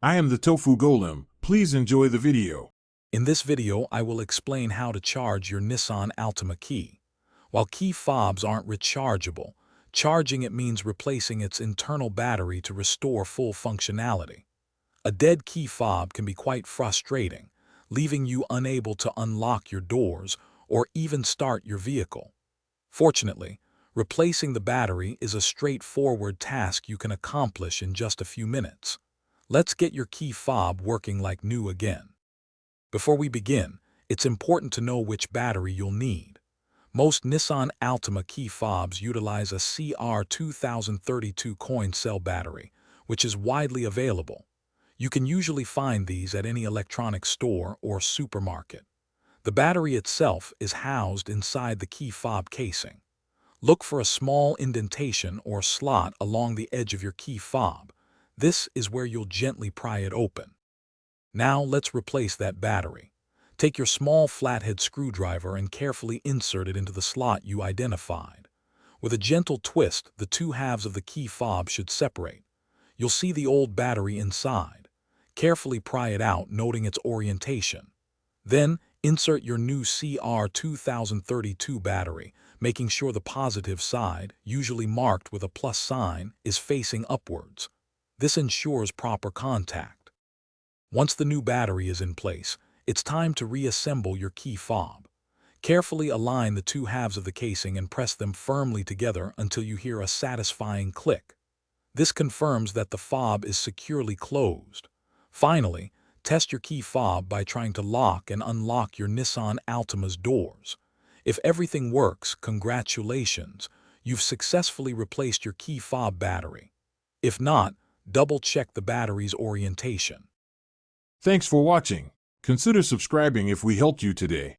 I am the Tofu Golem. Please enjoy the video. In this video, I will explain how to charge your Nissan Altima key. While key fobs aren't rechargeable, charging it means replacing its internal battery to restore full functionality. A dead key fob can be quite frustrating, leaving you unable to unlock your doors or even start your vehicle. Fortunately, replacing the battery is a straightforward task you can accomplish in just a few minutes. Let's get your key fob working like new again. Before we begin, it's important to know which battery you'll need. Most Nissan Altima key fobs utilize a CR2032 coin cell battery, which is widely available. You can usually find these at any electronics store or supermarket. The battery itself is housed inside the key fob casing. Look for a small indentation or slot along the edge of your key fob. This is where you'll gently pry it open. Now let's replace that battery. Take your small flathead screwdriver and carefully insert it into the slot you identified. With a gentle twist, the two halves of the key fob should separate. You'll see the old battery inside. Carefully pry it out, noting its orientation. Then, insert your new CR2032 battery, making sure the positive side, usually marked with a plus sign, is facing upwards. This ensures proper contact. Once the new battery is in place, it's time to reassemble your key fob. Carefully align the two halves of the casing and press them firmly together until you hear a satisfying click. This confirms that the fob is securely closed. Finally, test your key fob by trying to lock and unlock your Nissan Altima's doors. If everything works, congratulations, you've successfully replaced your key fob battery. If not, double-check the battery's orientation. Thanks for watching. Consider subscribing if we helped you today.